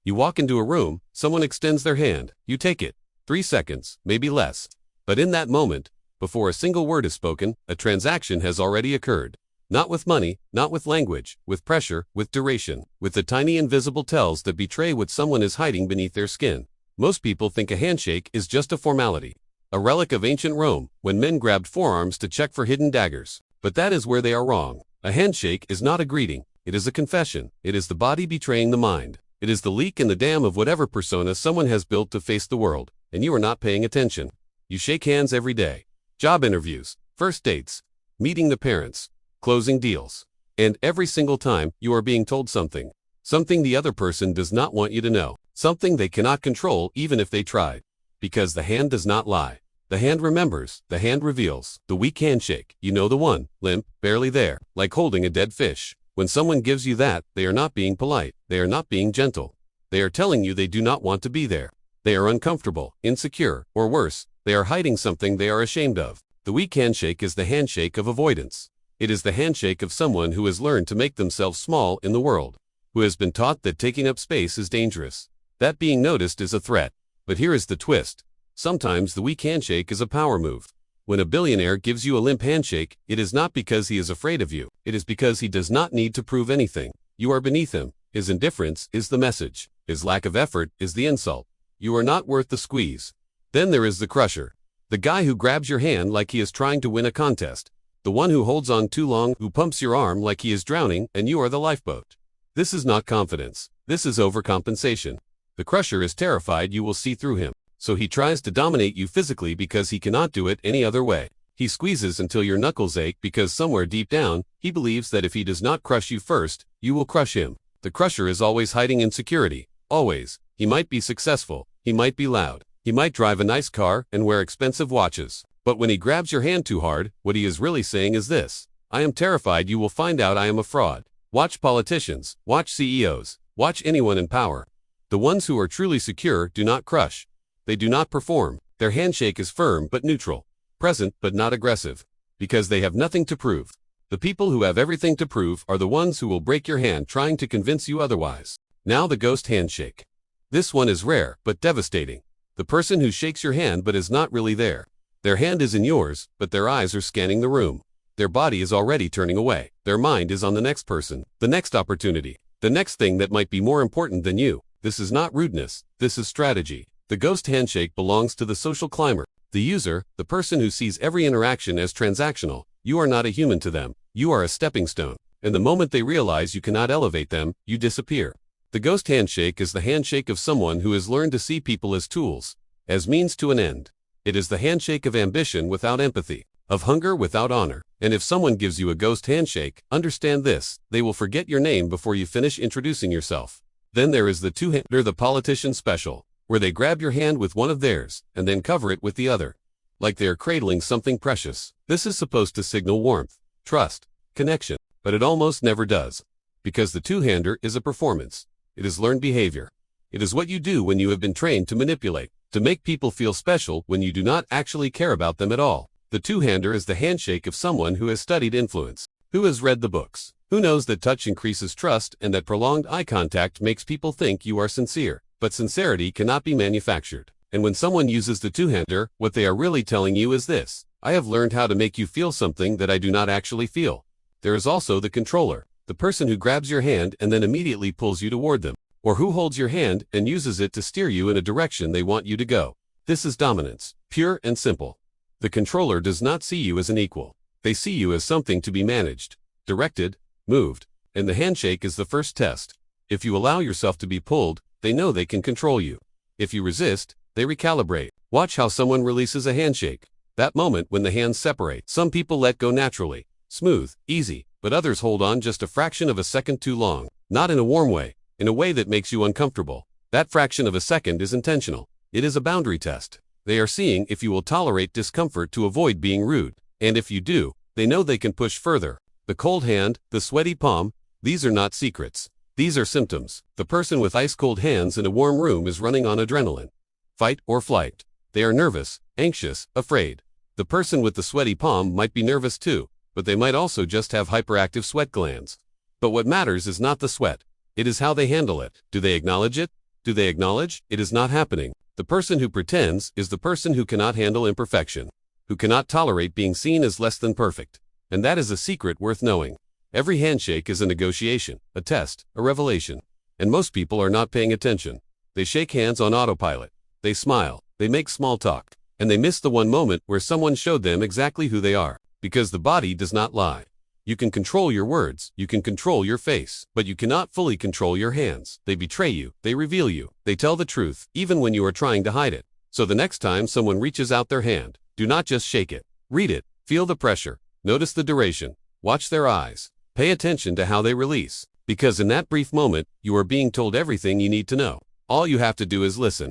You walk into a room, someone extends their hand, you take it. 3 seconds, maybe less. But in that moment, before a single word is spoken, a transaction has already occurred. Not with money, not with language, with pressure, with duration, with the tiny invisible tells that betray what someone is hiding beneath their skin. Most people think a handshake is just a formality, a relic of ancient Rome, when men grabbed forearms to check for hidden daggers. But that is where they are wrong. A handshake is not a greeting, it is a confession, it is the body betraying the mind. It is the leak in the dam of whatever persona someone has built to face the world, and you are not paying attention. You shake hands every day. Job interviews, first dates, meeting the parents, closing deals. And every single time, you are being told something. Something the other person does not want you to know. Something they cannot control even if they tried. Because the hand does not lie. The hand remembers, the hand reveals. The weak handshake, you know the one, limp, barely there, like holding a dead fish. When someone gives you that, they are not being polite, they are not being gentle. They are telling you they do not want to be there. They are uncomfortable, insecure, or worse, they are hiding something they are ashamed of. The weak handshake is the handshake of avoidance. It is the handshake of someone who has learned to make themselves small in the world, who has been taught that taking up space is dangerous, that being noticed is a threat. But here is the twist. Sometimes the weak handshake is a power move. When a billionaire gives you a limp handshake, it is not because he is afraid of you, it is because he does not need to prove anything. You are beneath him. His indifference is the message. His lack of effort is the insult. You are not worth the squeeze. Then there is the crusher. The guy who grabs your hand like he is trying to win a contest. The one who holds on too long, who pumps your arm like he is drowning and you are the lifeboat. This is not confidence. This is overcompensation. The crusher is terrified you will see through him. So he tries to dominate you physically because he cannot do it any other way. He squeezes until your knuckles ache because somewhere deep down, he believes that if he does not crush you first, you will crush him. The crusher is always hiding insecurity. Always. He might be successful. He might be loud. He might drive a nice car and wear expensive watches. But when he grabs your hand too hard, what he is really saying is this: I am terrified you will find out I am a fraud. Watch politicians. Watch CEOs. Watch anyone in power. The ones who are truly secure do not crush. They do not perform. Their handshake is firm but neutral, present but not aggressive, because they have nothing to prove. The people who have everything to prove are the ones who will break your hand trying to convince you otherwise. Now the ghost handshake. This one is rare but devastating. The person who shakes your hand but is not really there. Their hand is in yours, but their eyes are scanning the room. Their body is already turning away. Their mind is on the next person, the next opportunity, the next thing that might be more important than you. This is not rudeness, this is strategy. The ghost handshake belongs to the social climber, the user, the person who sees every interaction as transactional. You are not a human to them, you are a stepping stone. And the moment they realize you cannot elevate them, you disappear. The ghost handshake is the handshake of someone who has learned to see people as tools, as means to an end. It is the handshake of ambition without empathy, of hunger without honor. And if someone gives you a ghost handshake, understand this: they will forget your name before you finish introducing yourself. Then there is the two-hander, the politician special, where they grab your hand with one of theirs, and then cover it with the other, like they are cradling something precious. This is supposed to signal warmth, trust, connection, but it almost never does. Because the two-hander is a performance. It is learned behavior. It is what you do when you have been trained to manipulate, to make people feel special when you do not actually care about them at all. The two-hander is the handshake of someone who has studied influence, who has read the books, who knows that touch increases trust and that prolonged eye contact makes people think you are sincere. But sincerity cannot be manufactured. And when someone uses the two-hander, what they are really telling you is this: I have learned how to make you feel something that I do not actually feel. There is also the controller, the person who grabs your hand and then immediately pulls you toward them, or who holds your hand and uses it to steer you in a direction they want you to go. This is dominance, pure and simple. The controller does not see you as an equal. They see you as something to be managed, directed, moved, and the handshake is the first test. If you allow yourself to be pulled, they know they can control you. If you resist, they recalibrate. Watch how someone releases a handshake. That moment when the hands separate. Some people let go naturally, smooth, easy, but others hold on just a fraction of a second too long. Not in a warm way, in a way that makes you uncomfortable. That fraction of a second is intentional. It is a boundary test. They are seeing if you will tolerate discomfort to avoid being rude. And if you do, they know they can push further. The cold hand, the sweaty palm, these are not secrets. These are symptoms. The person with ice-cold hands in a warm room is running on adrenaline. Fight or flight. They are nervous, anxious, afraid. The person with the sweaty palm might be nervous too, but they might also just have hyperactive sweat glands. But what matters is not the sweat. It is how they handle it. Do they acknowledge it? Do they acknowledge it is not happening? The person who pretends is the person who cannot handle imperfection, who cannot tolerate being seen as less than perfect. And that is a secret worth knowing. Every handshake is a negotiation, a test, a revelation. And most people are not paying attention. They shake hands on autopilot. They smile. They make small talk. And they miss the one moment where someone showed them exactly who they are. Because the body does not lie. You can control your words, you can control your face, but you cannot fully control your hands. They betray you, they reveal you, they tell the truth, even when you are trying to hide it. So the next time someone reaches out their hand, do not just shake it. Read it, feel the pressure, notice the duration, watch their eyes, pay attention to how they release. Because in that brief moment, you are being told everything you need to know. All you have to do is listen.